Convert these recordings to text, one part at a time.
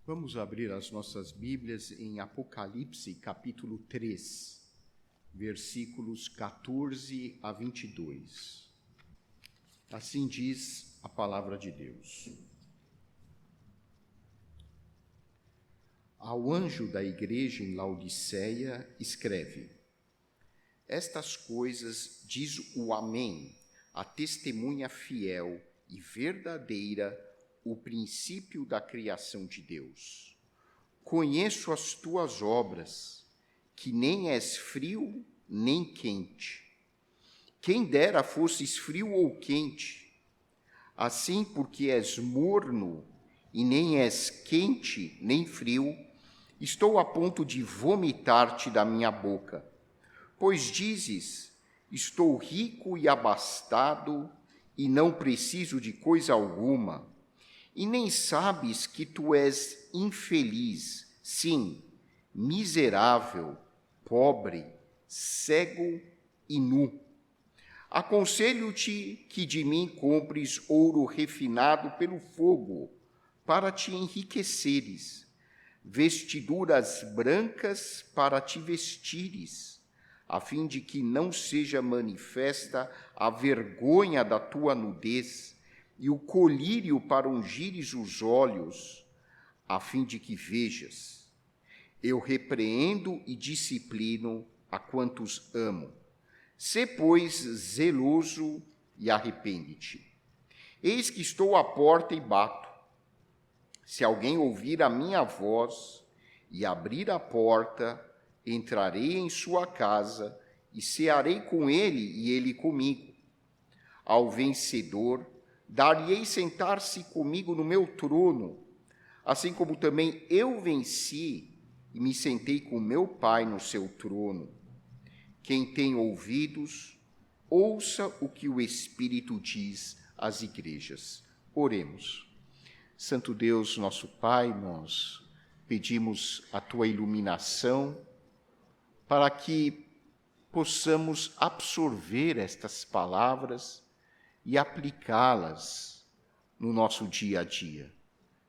Vamos abrir as nossas Bíblias em Apocalipse, capítulo 3, versículos 14 a 22. Assim diz a palavra de Deus. Ao anjo da igreja em Laodiceia, escreve: Estas coisas diz o Amém, a testemunha fiel e verdadeira, o princípio da criação de Deus. Conheço as tuas obras, que nem és frio nem quente. Quem dera fosses frio ou quente. Assim, porque és morno e nem és quente nem frio, estou a ponto de vomitar-te da minha boca. Pois dizes: estou rico e abastado e não preciso de coisa alguma. E nem sabes que tu és infeliz, sim, miserável, pobre, cego e nu. Aconselho-te que de mim compres ouro refinado pelo fogo, para te enriqueceres, vestiduras brancas para te vestires, a fim de que não seja manifesta a vergonha da tua nudez, e o colírio para ungires os olhos, a fim de que vejas. Eu repreendo e disciplino a quantos amo. Sê, pois, zeloso e arrepende-te. Eis que estou à porta e bato. Se alguém ouvir a minha voz e abrir a porta, entrarei em sua casa e cearei com ele e ele comigo. Ao vencedor, dar-lhe-ei sentar-se comigo no meu trono, assim como também eu venci e me sentei com meu Pai no seu trono. Quem tem ouvidos, ouça o que o Espírito diz às igrejas. Oremos. Santo Deus, nosso Pai, nós pedimos a tua iluminação para que possamos absorver estas palavras e aplicá-las no nosso dia a dia.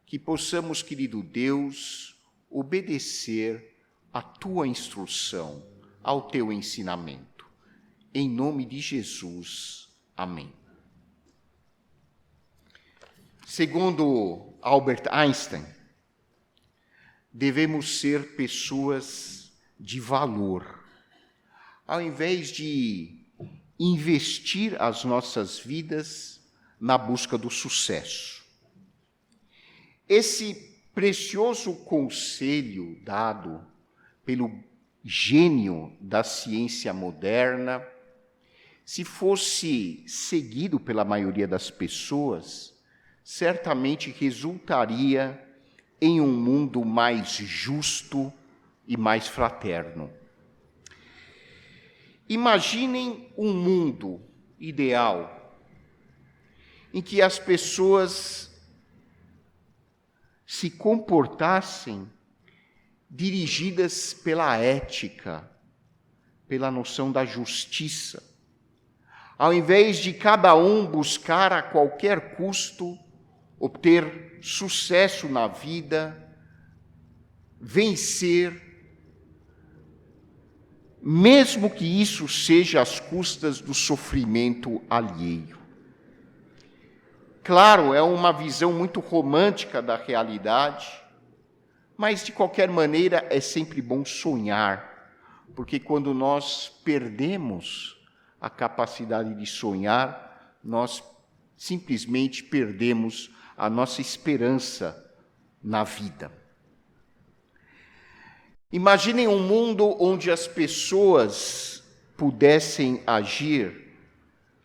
Que possamos, querido Deus, obedecer à tua instrução, ao teu ensinamento. Em nome de Jesus. Amém. Segundo Albert Einstein, devemos ser pessoas de valor. Ao invés de investir as nossas vidas na busca do sucesso. Esse precioso conselho dado pelo gênio da ciência moderna, se fosse seguido pela maioria das pessoas, certamente resultaria em um mundo mais justo e mais fraterno. Imaginem um mundo ideal em que as pessoas se comportassem dirigidas pela ética, pela noção da justiça, ao invés de cada um buscar a qualquer custo obter sucesso na vida, vencer, mesmo que isso seja às custas do sofrimento alheio. Claro, é uma visão muito romântica da realidade, mas, de qualquer maneira, é sempre bom sonhar, porque quando nós perdemos a capacidade de sonhar, nós simplesmente perdemos a nossa esperança na vida. Imaginem um mundo onde as pessoas pudessem agir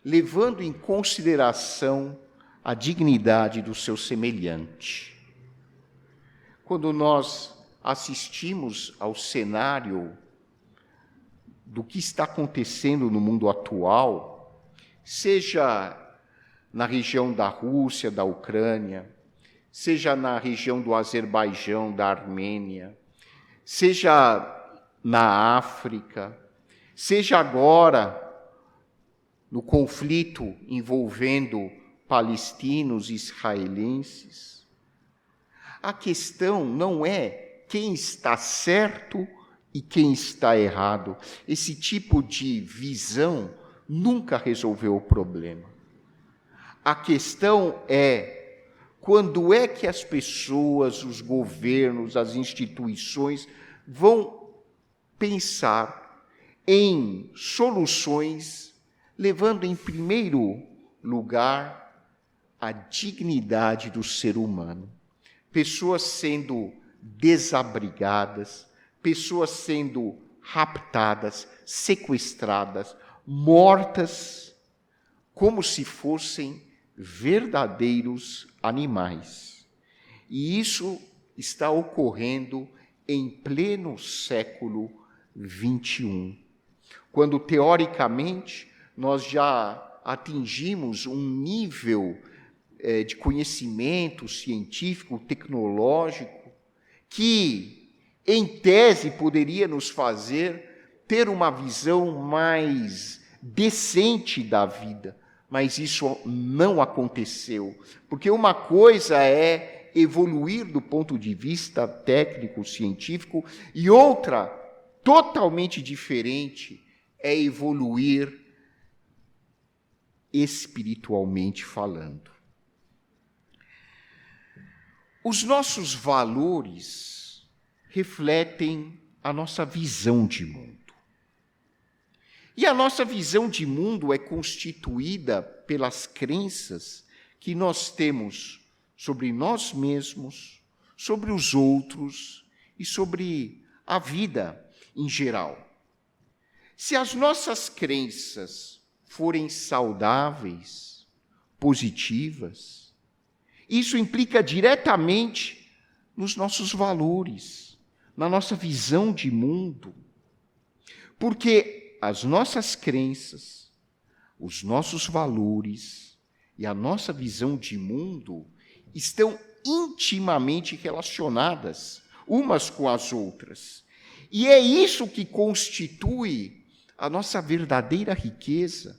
levando em consideração a dignidade do seu semelhante. Quando nós assistimos ao cenário do que está acontecendo no mundo atual, seja na região da Rússia, da Ucrânia, seja na região do Azerbaijão, da Armênia, seja na África, seja agora no conflito envolvendo palestinos e israelenses, a questão não é quem está certo e quem está errado. Esse tipo de visão nunca resolveu o problema. A questão é quando é que as pessoas, os governos, as instituições vão pensar em soluções levando em primeiro lugar a dignidade do ser humano. Pessoas sendo desabrigadas, pessoas sendo raptadas, sequestradas, mortas, como se fossem verdadeiros animais. E isso está ocorrendo em pleno século XXI, quando, teoricamente, nós já atingimos um nível de conhecimento científico, tecnológico, que, em tese, poderia nos fazer ter uma visão mais decente da vida, mas isso não aconteceu, porque uma coisa é evoluir do ponto de vista técnico, científico, e outra, totalmente diferente, é evoluir espiritualmente falando. Os nossos valores refletem a nossa visão de mundo. E a nossa visão de mundo é constituída pelas crenças que nós temos sobre nós mesmos, sobre os outros e sobre a vida em geral. Se as nossas crenças forem saudáveis, positivas, isso implica diretamente nos nossos valores, na nossa visão de mundo, porque as nossas crenças, os nossos valores e a nossa visão de mundo estão intimamente relacionadas umas com as outras. E é isso que constitui a nossa verdadeira riqueza.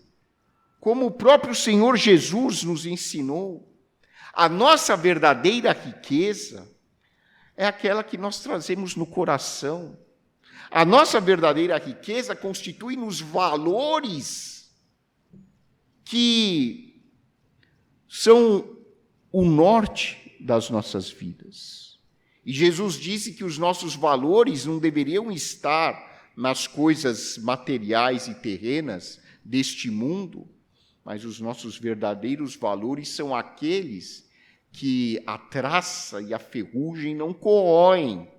Como o próprio Senhor Jesus nos ensinou, a nossa verdadeira riqueza é aquela que nós trazemos no coração. A nossa verdadeira riqueza constitui nos valores que são o norte das nossas vidas. E Jesus disse que os nossos valores não deveriam estar nas coisas materiais e terrenas deste mundo, mas os nossos verdadeiros valores são aqueles que a traça e a ferrugem não corroem.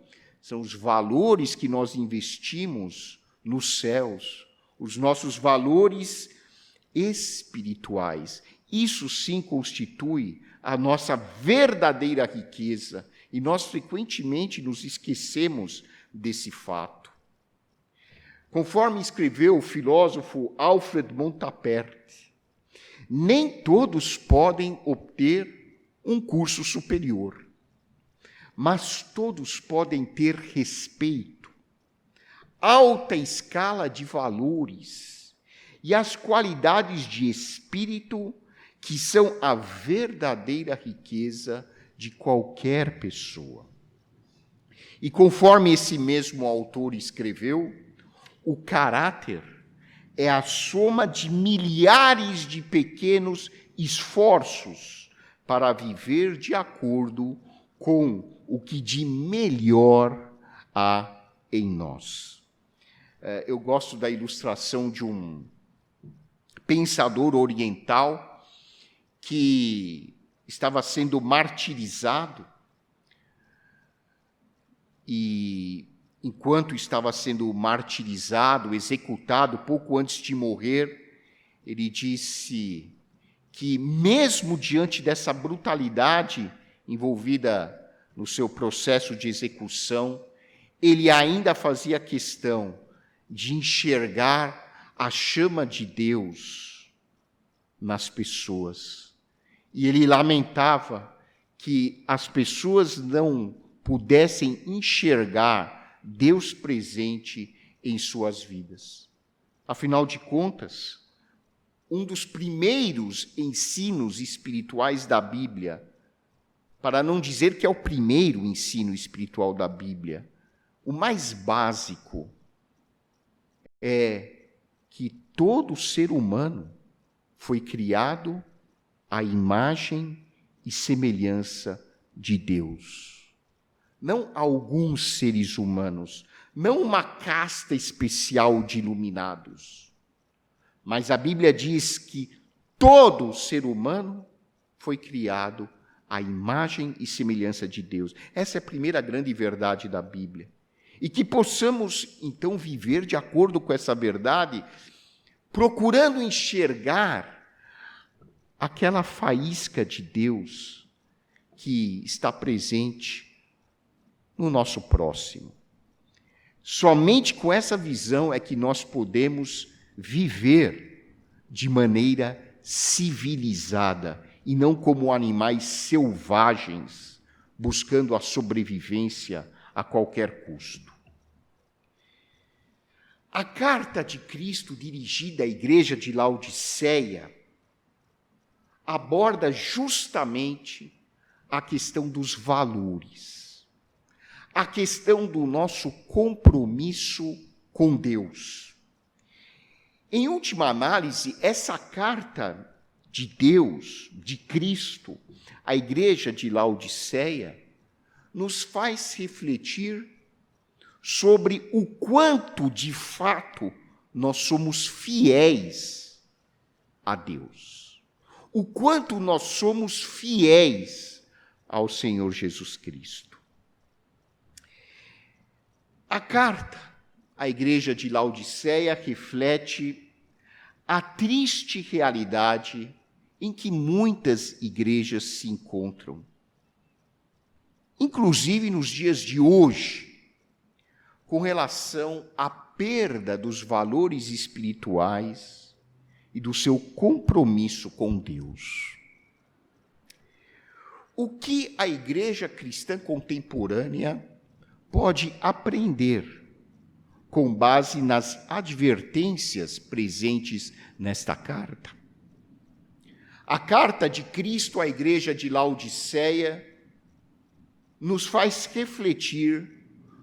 São os valores que nós investimos nos céus, os nossos valores espirituais. Isso sim constitui a nossa verdadeira riqueza, e nós frequentemente nos esquecemos desse fato. Conforme escreveu o filósofo Alfred Montaperte, nem todos podem obter um curso superior, mas todos podem ter respeito, alta escala de valores e as qualidades de espírito que são a verdadeira riqueza de qualquer pessoa. E conforme esse mesmo autor escreveu, o caráter é a soma de milhares de pequenos esforços para viver de acordo com o que de melhor há em nós. Eu gosto da ilustração de um pensador oriental que estava sendo martirizado e, enquanto estava sendo martirizado, executado, pouco antes de morrer, ele disse que, mesmo diante dessa brutalidade envolvida no seu processo de execução, ele ainda fazia questão de enxergar a chama de Deus nas pessoas. E ele lamentava que as pessoas não pudessem enxergar Deus presente em suas vidas. Afinal de contas, um dos primeiros ensinos espirituais da Bíblia para não dizer que é o primeiro ensino espiritual da Bíblia, o mais básico é que todo ser humano foi criado à imagem e semelhança de Deus. Não alguns seres humanos, não uma casta especial de iluminados, mas a Bíblia diz que todo ser humano foi criado à imagem e semelhança de Deus. Essa é a primeira grande verdade da Bíblia. E que possamos, então, viver de acordo com essa verdade, procurando enxergar aquela faísca de Deus que está presente no nosso próximo. Somente com essa visão é que nós podemos viver de maneira civilizada e não como animais selvagens, buscando a sobrevivência a qualquer custo. A carta de Cristo dirigida à igreja de Laodiceia aborda justamente a questão dos valores, a questão do nosso compromisso com Deus. Em última análise, essa carta de Deus, de Cristo, à igreja de Laodiceia, nos faz refletir sobre o quanto, de fato, nós somos fiéis a Deus. O quanto nós somos fiéis ao Senhor Jesus Cristo. A carta à igreja de Laodiceia reflete a triste realidade em que muitas igrejas se encontram, inclusive nos dias de hoje, com relação à perda dos valores espirituais e do seu compromisso com Deus. O que a igreja cristã contemporânea pode aprender com base nas advertências presentes nesta carta? A carta de Cristo à igreja de Laodiceia nos faz refletir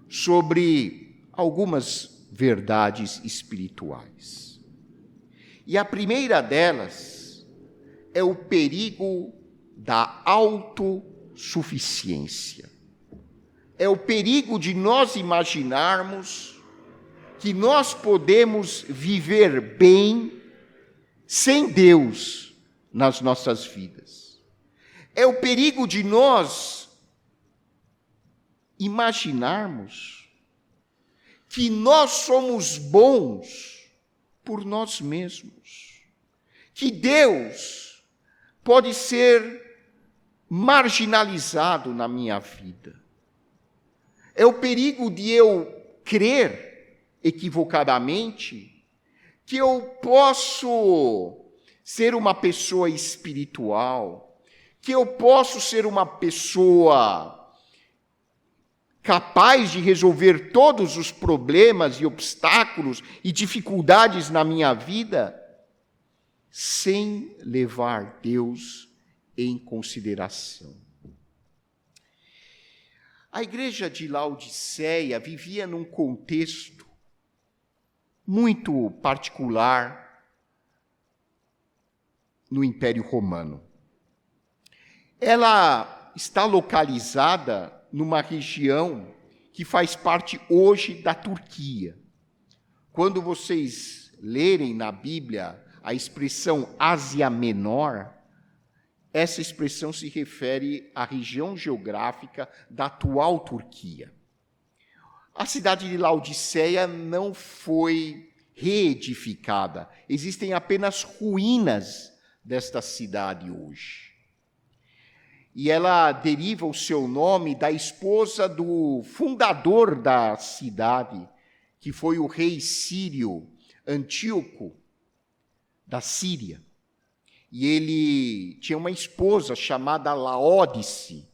sobre algumas verdades espirituais. E a primeira delas é o perigo da autossuficiência. É o perigo de nós imaginarmos que nós podemos viver bem sem Deus nas nossas vidas. É o perigo de nós imaginarmos que nós somos bons por nós mesmos, que Deus pode ser marginalizado na minha vida. É o perigo de eu crer equivocadamente que eu posso ser uma pessoa espiritual, que eu posso ser uma pessoa capaz de resolver todos os problemas e obstáculos e dificuldades na minha vida, sem levar Deus em consideração. A igreja de Laodiceia vivia num contexto muito particular no Império Romano. Ela está localizada numa região que faz parte hoje da Turquia. Quando vocês lerem na Bíblia a expressão Ásia Menor, essa expressão se refere à região geográfica da atual Turquia. A cidade de Laodiceia não foi reedificada. Existem apenas ruínas desta cidade hoje. E ela deriva o seu nome da esposa do fundador da cidade, que foi o rei sírio Antíoco, da Síria. E ele tinha uma esposa chamada Laódice.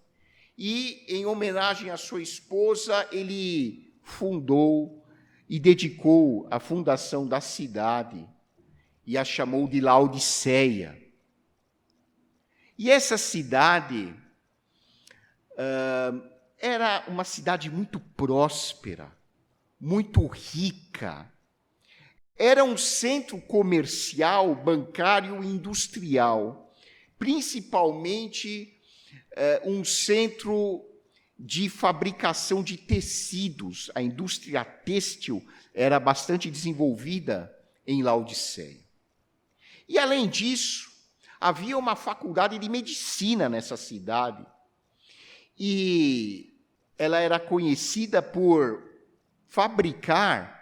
E, em homenagem à sua esposa, ele fundou e dedicou a fundação da cidade e a chamou de Laodiceia. E essa cidade era uma cidade muito próspera, muito rica. Era um centro comercial, bancário e industrial, principalmente um centro de fabricação de tecidos. A indústria têxtil era bastante desenvolvida em Laodiceia. E, além disso, havia uma faculdade de medicina nessa cidade. E ela era conhecida por fabricar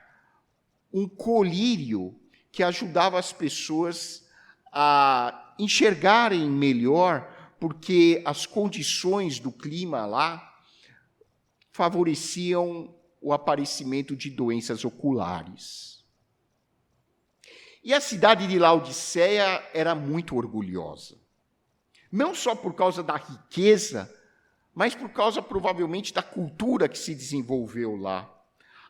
um colírio que ajudava as pessoas a enxergarem melhor, porque as condições do clima lá favoreciam o aparecimento de doenças oculares. E a cidade de Laodiceia era muito orgulhosa, não só por causa da riqueza, mas por causa, provavelmente, da cultura que se desenvolveu lá,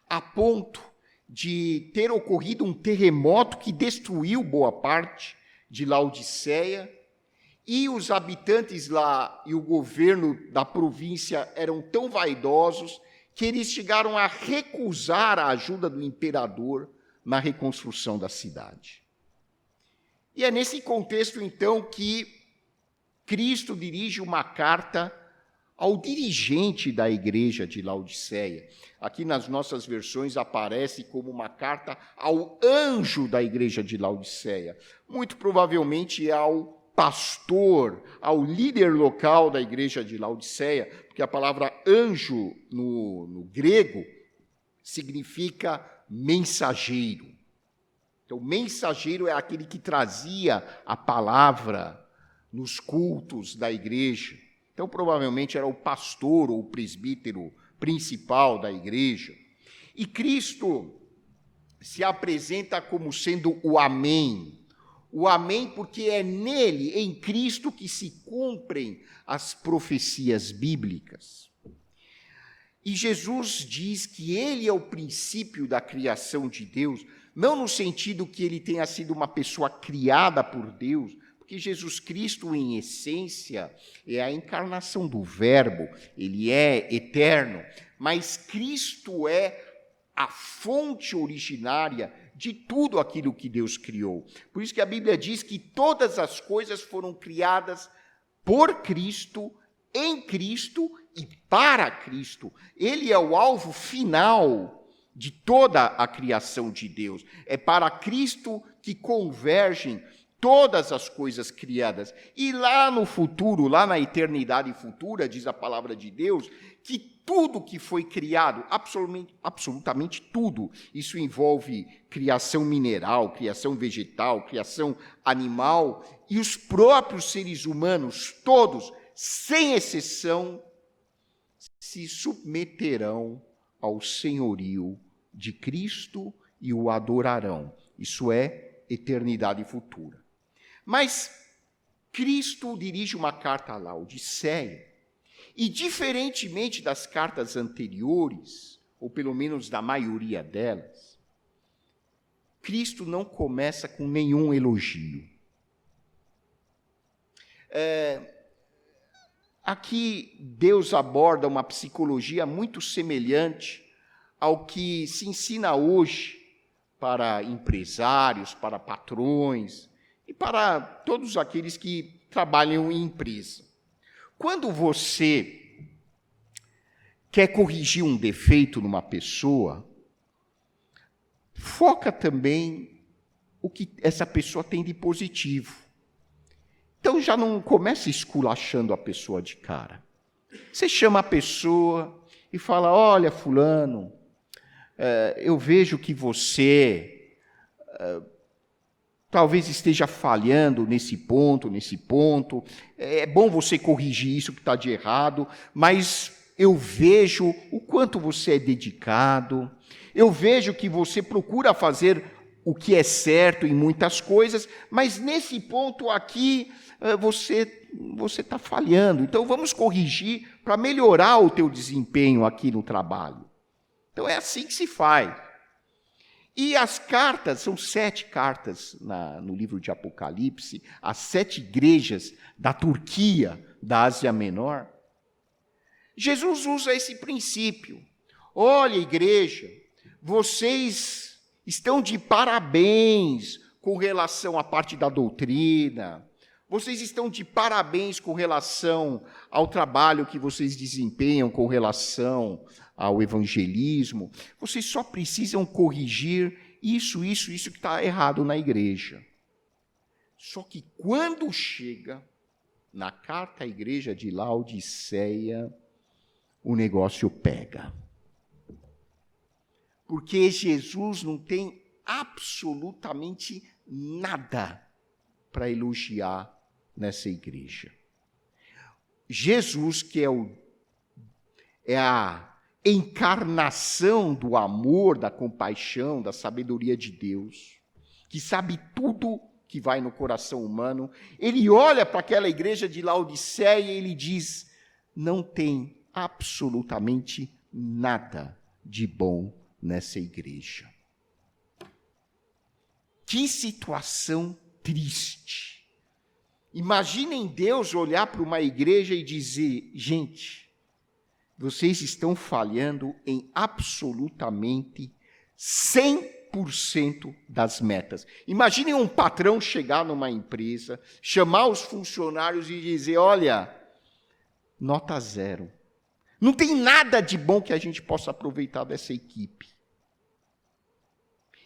a ponto de ter ocorrido um terremoto que destruiu boa parte de Laodiceia, e os habitantes lá e o governo da província eram tão vaidosos que eles chegaram a recusar a ajuda do imperador na reconstrução da cidade. E é nesse contexto, então, que Cristo dirige uma carta ao dirigente da igreja de Laodiceia. Aqui nas nossas versões aparece como uma carta ao anjo da igreja de Laodiceia. Muito provavelmente ao pastor, ao líder local da igreja de Laodiceia, porque a palavra anjo no grego significa mensageiro. Então, mensageiro é aquele que trazia a palavra nos cultos da igreja. Então, provavelmente era o pastor ou o presbítero principal da igreja. E Cristo se apresenta como sendo o Amém. O Amém porque é nele, em Cristo, que se cumprem as profecias bíblicas. E Jesus diz que ele é o princípio da criação de Deus, não no sentido que ele tenha sido uma pessoa criada por Deus, porque Jesus Cristo, em essência, é a encarnação do Verbo, ele é eterno, mas Cristo é a fonte originária de tudo aquilo que Deus criou. Por isso que a Bíblia diz que todas as coisas foram criadas por Cristo, em Cristo e para Cristo. Ele é o alvo final de toda a criação de Deus. É para Cristo que convergem todas as coisas criadas. E lá no futuro, lá na eternidade futura, diz a palavra de Deus, que tudo que foi criado, absolutamente tudo, isso envolve criação mineral, criação vegetal, criação animal, e os próprios seres humanos, todos, sem exceção, se submeterão ao senhorio de Cristo e o adorarão. Isso é eternidade futura. Mas Cristo dirige uma carta a Laodiceia, e diferentemente das cartas anteriores, ou pelo menos da maioria delas, Cristo não começa com nenhum elogio. Aqui Deus aborda uma psicologia muito semelhante ao que se ensina hoje para empresários, para patrões e para todos aqueles que trabalham em empresa. Quando você quer corrigir um defeito numa pessoa, foca também o que essa pessoa tem de positivo. Então já não começa esculachando a pessoa de cara. Você chama a pessoa e fala: olha, fulano, eu vejo que você talvez esteja falhando nesse ponto. É bom você corrigir isso que está de errado, mas eu vejo o quanto você é dedicado, eu vejo que você procura fazer o que é certo em muitas coisas, mas nesse ponto aqui você está falhando. Então vamos corrigir para melhorar o teu desempenho aqui no trabalho. Então é assim que se faz. E as cartas, são 7 cartas no livro de Apocalipse, as 7 igrejas da Turquia, da Ásia Menor. Jesus usa esse princípio. Olha, igreja, vocês estão de parabéns com relação à parte da doutrina, vocês estão de parabéns com relação ao trabalho que vocês desempenham com relação ao evangelismo, vocês só precisam corrigir isso que está errado na igreja. Só que quando chega na carta à igreja de Laodiceia, o negócio pega. Porque Jesus não tem absolutamente nada para elogiar nessa igreja. Jesus, que é a encarnação do amor, da compaixão, da sabedoria de Deus, que sabe tudo que vai no coração humano, ele olha para aquela igreja de Laodiceia e ele diz: não tem absolutamente nada de bom nessa igreja. Que situação triste. Imaginem Deus olhar para uma igreja e dizer: gente, vocês estão falhando em absolutamente 100% das metas. Imaginem um patrão chegar numa empresa, chamar os funcionários e dizer: olha, nota 0. Não tem nada de bom que a gente possa aproveitar dessa equipe.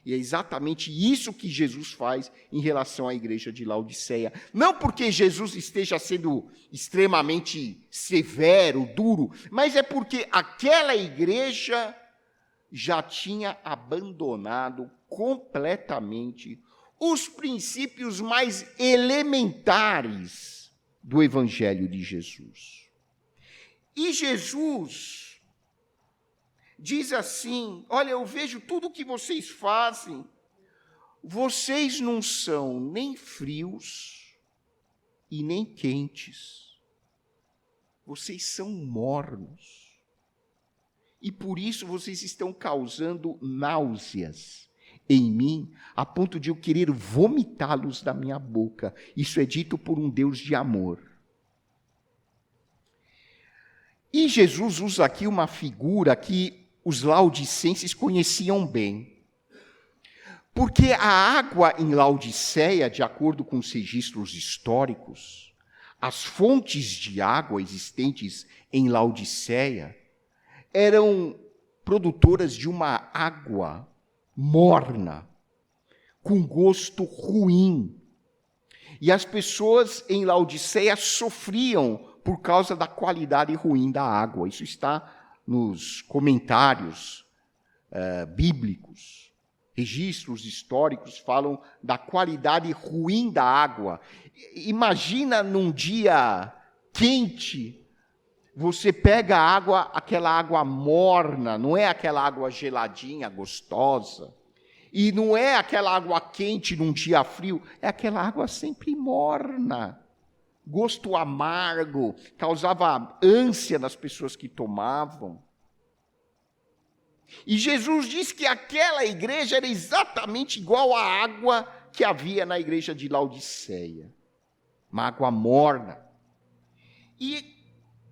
E é exatamente isso que Jesus faz em relação à igreja de Laodiceia. Não porque Jesus esteja sendo extremamente severo, duro, mas é porque aquela igreja já tinha abandonado completamente os princípios mais elementares do Evangelho de Jesus. E Jesus diz assim: olha, eu vejo tudo o que vocês fazem, vocês não são nem frios e nem quentes, vocês são mornos. E por isso vocês estão causando náuseas em mim, a ponto de eu querer vomitá-los da minha boca. Isso é dito por um Deus de amor. E Jesus usa aqui uma figura que os laodicenses conheciam bem. Porque a água em Laodiceia, de acordo com os registros históricos, as fontes de água existentes em Laodiceia eram produtoras de uma água morna, com gosto ruim. E as pessoas em Laodiceia sofriam por causa da qualidade ruim da água. Isso está nos comentários bíblicos. Registros históricos falam da qualidade ruim da água. Imagina num dia quente, você pega a água, aquela água morna, não é aquela água geladinha, gostosa, e não é aquela água quente num dia frio, é aquela água sempre morna, gosto amargo, causava ânsia nas pessoas que tomavam. E Jesus diz que aquela igreja era exatamente igual à água que havia na igreja de Laodiceia, uma água morna. E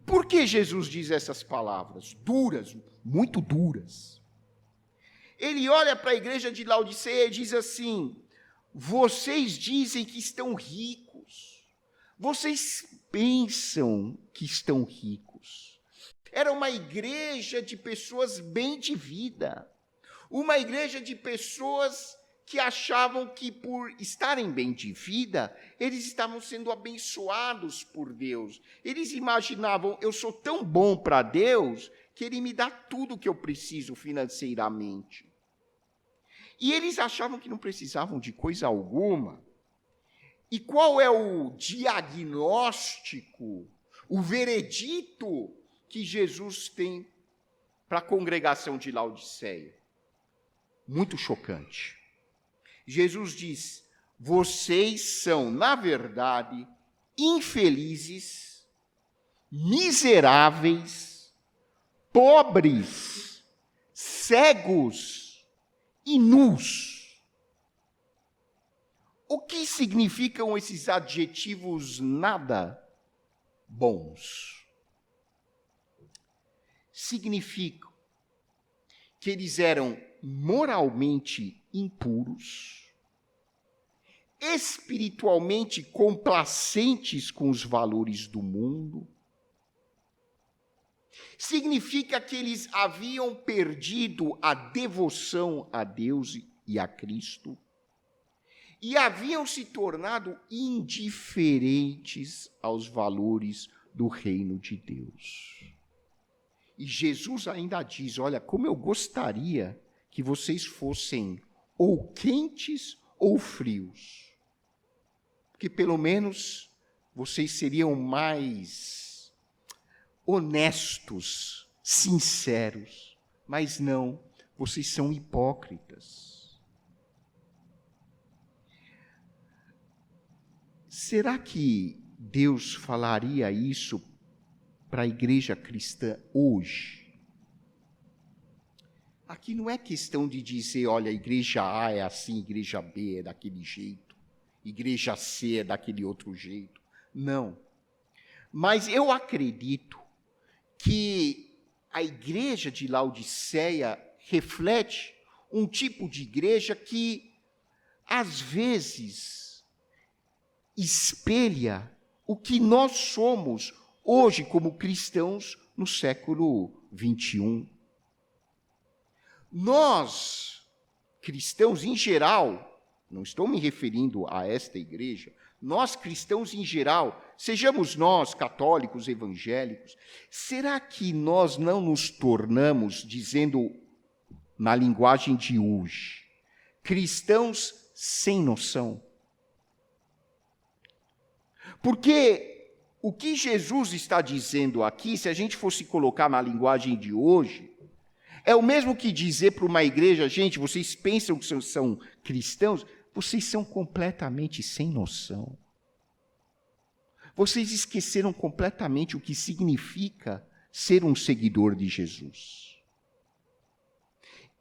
por que Jesus diz essas palavras duras, muito duras? Ele olha para a igreja de Laodiceia e diz assim: vocês dizem que estão ricos, vocês pensam que estão ricos. Era uma igreja de pessoas bem de vida, uma igreja de pessoas que achavam que por estarem bem de vida, eles estavam sendo abençoados por Deus. Eles imaginavam: eu sou tão bom para Deus que Ele me dá tudo o que eu preciso financeiramente. E eles achavam que não precisavam de coisa alguma. E qual é o diagnóstico, o veredito que Jesus tem para a congregação de Laodiceia? Muito chocante. Jesus diz: vocês são, na verdade, infelizes, miseráveis, pobres, cegos e nus. O que significam esses adjetivos nada bons? significam que eles eram moralmente impuros, espiritualmente complacentes com os valores do mundo. Significa que eles haviam perdido a devoção a Deus e a Cristo e haviam se tornado indiferentes aos valores do reino de Deus. E Jesus ainda diz: olha, como eu gostaria que vocês fossem ou quentes ou frios, porque pelo menos vocês seriam mais honestos, sinceros, mas não, vocês são hipócritas. Será que Deus falaria isso para a igreja cristã hoje? Aqui não é questão de dizer, olha, igreja A é assim, igreja B é daquele jeito, igreja C é daquele outro jeito. Não. Mas eu acredito que a igreja de Laodiceia reflete um tipo de igreja que, às vezes, espelha o que nós somos hoje como cristãos no século 21. Nós, cristãos em geral, não estou me referindo a esta igreja, nós cristãos em geral, sejamos nós católicos, evangélicos, será que nós não nos tornamos, dizendo na linguagem de hoje, cristãos sem noção? Porque o que Jesus está dizendo aqui, se a gente fosse colocar na linguagem de hoje, é o mesmo que dizer para uma igreja: gente, vocês pensam que são cristãos, vocês são completamente sem noção. Vocês esqueceram completamente o que significa ser um seguidor de Jesus.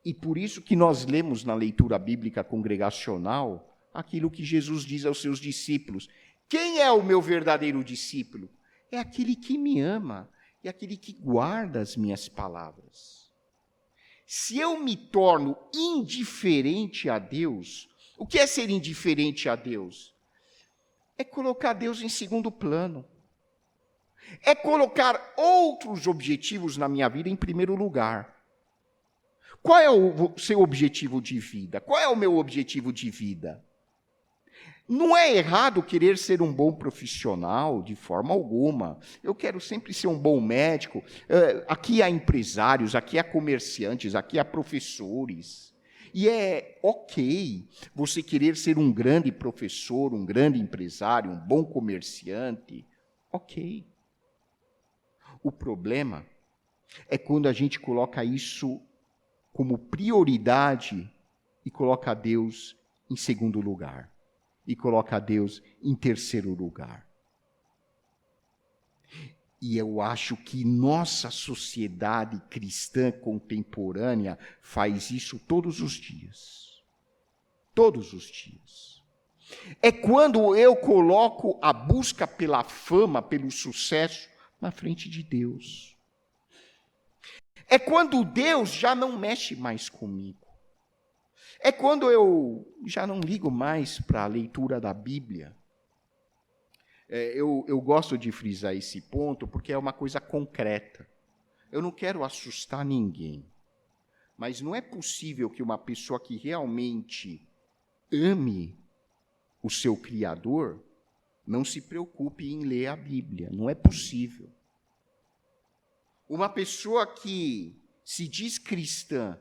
E por isso que nós lemos na leitura bíblica congregacional aquilo que Jesus diz aos seus discípulos: quem é o meu verdadeiro discípulo? É aquele que me ama, é aquele que guarda as minhas palavras. Se eu me torno indiferente a Deus, o que é ser indiferente a Deus? É colocar Deus em segundo plano. É colocar outros objetivos na minha vida em primeiro lugar. Qual é o seu objetivo de vida? Qual é o meu objetivo de vida? Não é errado querer ser um bom profissional, de forma alguma. Eu quero sempre ser um bom médico. Aqui há empresários, aqui há comerciantes, aqui há professores. E é ok você querer ser um grande professor, um grande empresário, um bom comerciante. Ok. O problema é quando a gente coloca isso como prioridade e coloca Deus em segundo lugar. E coloca Deus em terceiro lugar. E eu acho que nossa sociedade cristã contemporânea faz isso todos os dias. Todos os dias. É quando eu coloco a busca pela fama, pelo sucesso, na frente de Deus. É quando Deus já não mexe mais comigo. É quando eu já não ligo mais para a leitura da Bíblia. Eu gosto de frisar esse ponto porque é uma coisa concreta. Eu não quero assustar ninguém. Mas não é possível que uma pessoa que realmente ame o seu Criador não se preocupe em ler a Bíblia. Não é possível. Uma pessoa que se diz cristã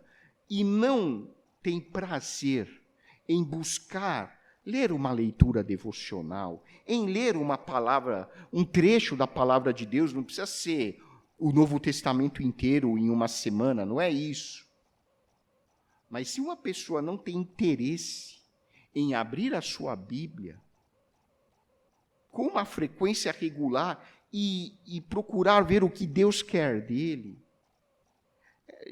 e não tem prazer em buscar ler uma leitura devocional, em ler uma palavra, um trecho da palavra de Deus, não precisa ser o Novo Testamento inteiro em uma semana, não é isso. Mas se uma pessoa não tem interesse em abrir a sua Bíblia com uma frequência regular e procurar ver o que Deus quer dele,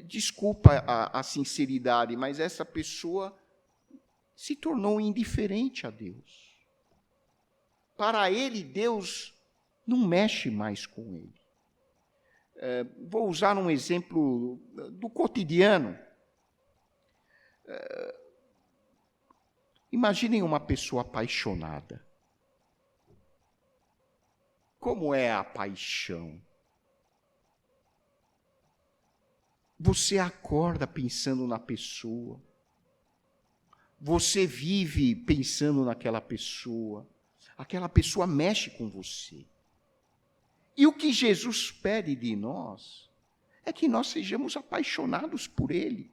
desculpa a sinceridade, mas essa pessoa se tornou indiferente a Deus. Para ele, Deus não mexe mais com ele. Vou usar um exemplo do cotidiano. Imaginem uma pessoa apaixonada. Como é a paixão? Você acorda pensando na pessoa. Você vive pensando naquela pessoa. Aquela pessoa mexe com você. E o que Jesus pede de nós é que nós sejamos apaixonados por Ele.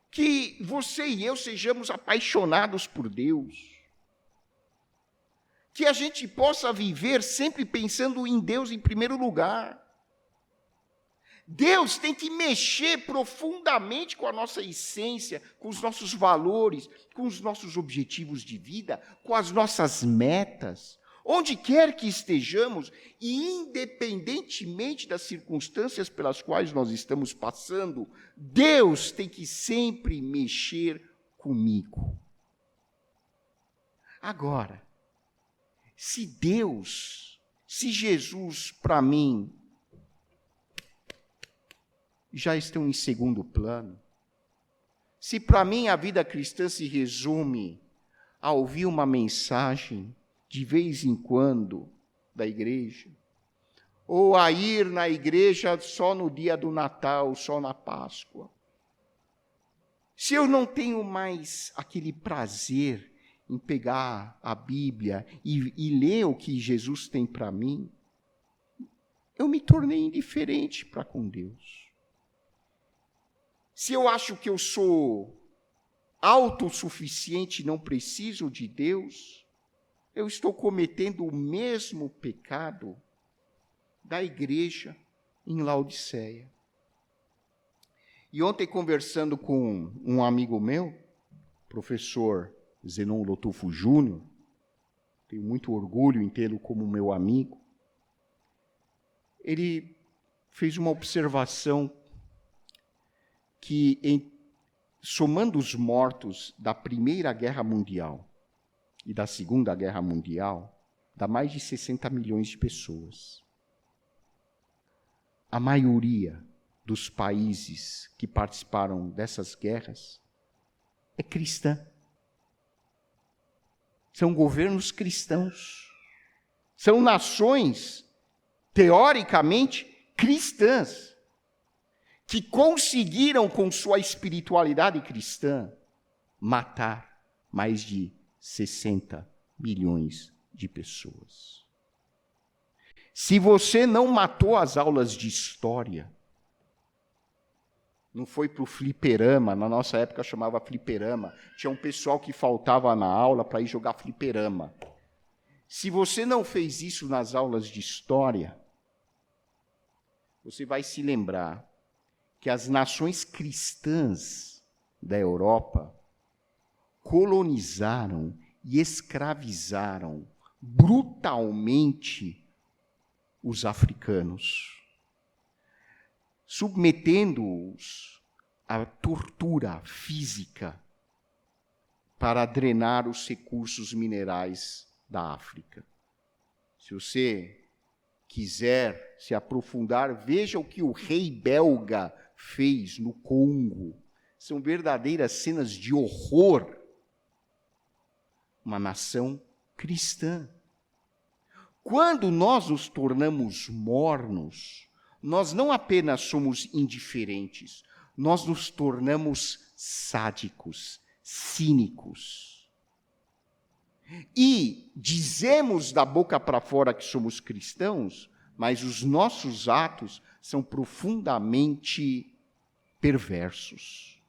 Que você e eu sejamos apaixonados por Deus. Que a gente possa viver sempre pensando em Deus em primeiro lugar. Deus tem que mexer profundamente com a nossa essência, com os nossos valores, com os nossos objetivos de vida, com as nossas metas. Onde quer que estejamos, e independentemente das circunstâncias pelas quais nós estamos passando, Deus tem que sempre mexer comigo. Agora, se Jesus, para mim, já estão em segundo plano, se para mim a vida cristã se resume a ouvir uma mensagem de vez em quando da igreja, ou a ir na igreja só no dia do Natal, só na Páscoa, se eu não tenho mais aquele prazer em pegar a Bíblia e ler o que Jesus tem para mim, eu me tornei indiferente para com Deus. Se eu acho que eu sou autossuficiente e não preciso de Deus, eu estou cometendo o mesmo pecado da igreja em Laodiceia. E ontem, conversando com um amigo meu, professor Zenon Lotufo Júnior, tenho muito orgulho em tê-lo como meu amigo, ele fez uma observação que, somando os mortos da Primeira Guerra Mundial e da Segunda Guerra Mundial, dá mais de 60 milhões de pessoas. A maioria dos países que participaram dessas guerras é cristã. São governos cristãos. São nações, teoricamente, cristãs, que conseguiram, com sua espiritualidade cristã, matar mais de 60 milhões de pessoas. Se você não matou as aulas de história, não foi para o fliperama, na nossa época chamava fliperama, tinha um pessoal que faltava na aula para ir jogar fliperama. Se você não fez isso nas aulas de história, você vai se lembrar que as nações cristãs da Europa colonizaram e escravizaram brutalmente os africanos, submetendo-os à tortura física para drenar os recursos minerais da África. Se você quiser se aprofundar, veja o que o rei belga fez no Congo. São verdadeiras cenas de horror. Uma nação cristã. Quando nós nos tornamos mornos, nós não apenas somos indiferentes, nós nos tornamos sádicos, cínicos. E dizemos da boca para fora que somos cristãos, mas os nossos atos são profundamente perversos.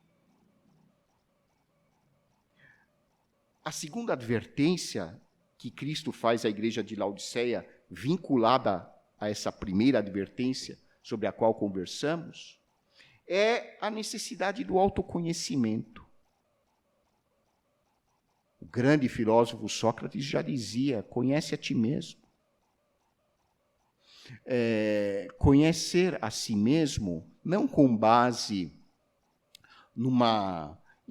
A segunda advertência que Cristo faz à igreja de Laodiceia, vinculada a essa primeira advertência sobre a qual conversamos, é a necessidade do autoconhecimento. O grande filósofo Sócrates já dizia: conhece a ti mesmo. Conhecer a si mesmo, não com base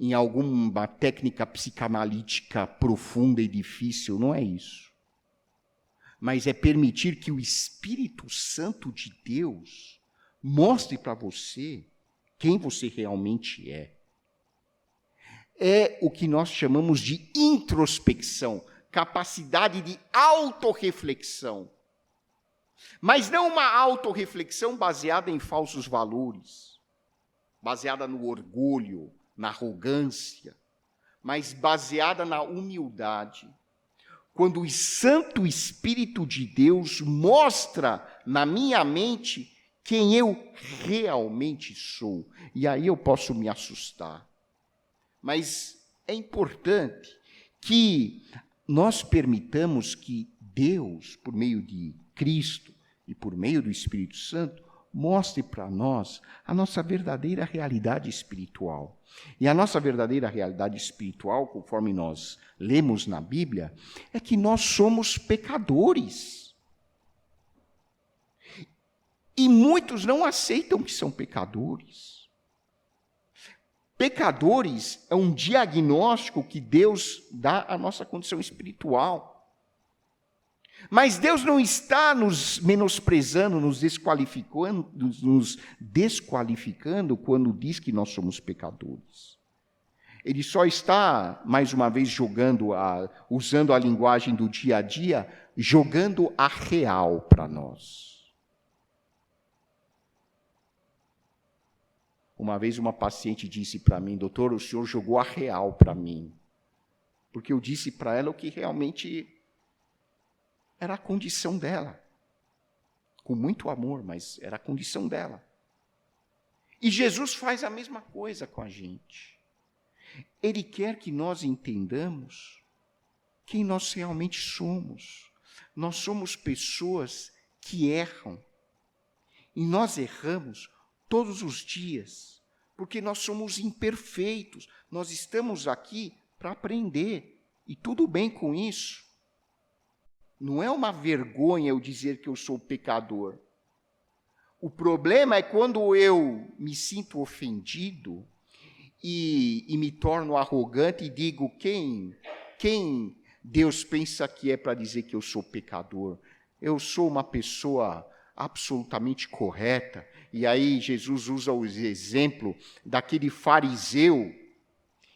em alguma técnica psicanalítica profunda e difícil, não é isso. Mas é permitir que o Espírito Santo de Deus mostre para você quem você realmente é. É o que nós chamamos de introspecção, capacidade de autorreflexão. Mas não uma autorreflexão baseada em falsos valores, baseada no orgulho, na arrogância, mas baseada na humildade. Quando o Santo Espírito de Deus mostra na minha mente quem eu realmente sou. E aí eu posso me assustar. Mas é importante que nós permitamos que Deus, por meio de Cristo e por meio do Espírito Santo, mostre para nós a nossa verdadeira realidade espiritual. E a nossa verdadeira realidade espiritual, conforme nós lemos na Bíblia, é que nós somos pecadores. E muitos não aceitam que são pecadores. Pecadores é um diagnóstico que Deus dá à nossa condição espiritual. Mas Deus não está nos menosprezando, nos desqualificando quando diz que nós somos pecadores. Ele só está, mais uma vez, usando a linguagem do dia a dia, jogando a real para nós. Uma vez uma paciente disse para mim: doutor, o senhor jogou a real para mim. Porque eu disse para ela o que realmente era a condição dela. Com muito amor, mas era a condição dela. E Jesus faz a mesma coisa com a gente. Ele quer que nós entendamos quem nós realmente somos. Nós somos pessoas que erram. E nós erramos todos os dias, porque nós somos imperfeitos. Nós estamos aqui para aprender. E tudo bem com isso. Não é uma vergonha eu dizer que eu sou pecador. O problema é quando eu me sinto ofendido e me torno arrogante e digo quem Deus pensa que é para dizer que eu sou pecador. Eu sou uma pessoa absolutamente correta. E aí Jesus usa o exemplo daquele fariseu.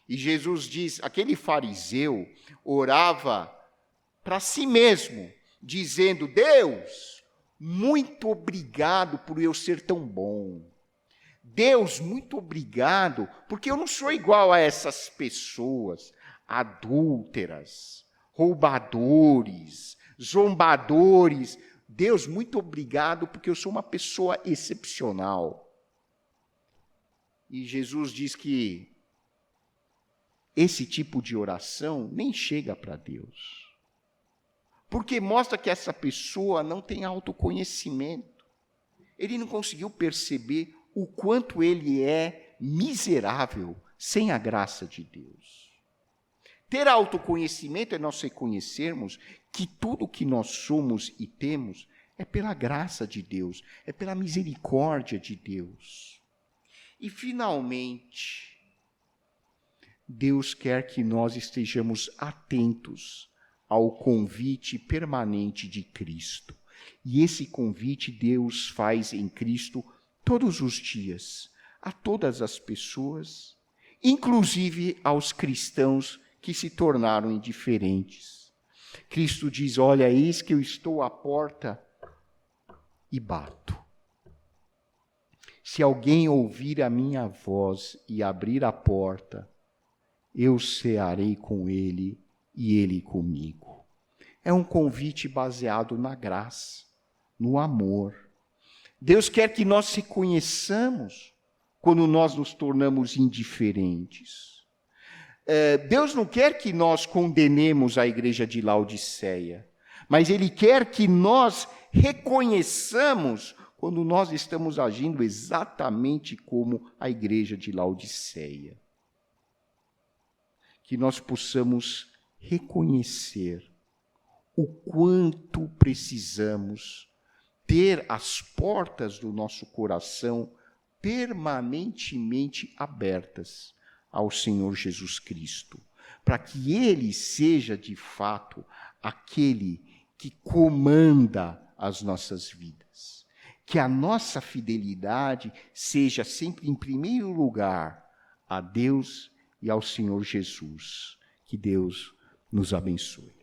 E Jesus diz, aquele fariseu orava para si mesmo, dizendo: Deus, muito obrigado por eu ser tão bom. Deus, muito obrigado, porque eu não sou igual a essas pessoas adúlteras, roubadores, zombadores. Deus, muito obrigado, porque eu sou uma pessoa excepcional. E Jesus diz que esse tipo de oração nem chega para Deus. Porque mostra que essa pessoa não tem autoconhecimento. Ele não conseguiu perceber o quanto ele é miserável sem a graça de Deus. Ter autoconhecimento é nós reconhecermos que tudo que nós somos e temos é pela graça de Deus, é pela misericórdia de Deus. E, finalmente, Deus quer que nós estejamos atentos ao convite permanente de Cristo. E esse convite Deus faz em Cristo todos os dias, a todas as pessoas, inclusive aos cristãos que se tornaram indiferentes. Cristo diz: olha, eis que eu estou à porta e bato. Se alguém ouvir a minha voz e abrir a porta, eu cearei com ele e ele comigo. É um convite baseado na graça, no amor. Deus quer que nós se conheçamos quando nós nos tornamos indiferentes. Deus não quer que nós condenemos a igreja de Laodiceia, mas Ele quer que nós reconheçamos quando nós estamos agindo exatamente como a igreja de Laodiceia. Que nós possamos reconhecer o quanto precisamos ter as portas do nosso coração permanentemente abertas ao Senhor Jesus Cristo, para que Ele seja, de fato, aquele que comanda as nossas vidas. Que a nossa fidelidade seja sempre em primeiro lugar a Deus e ao Senhor Jesus. Que Deus nos abençoe.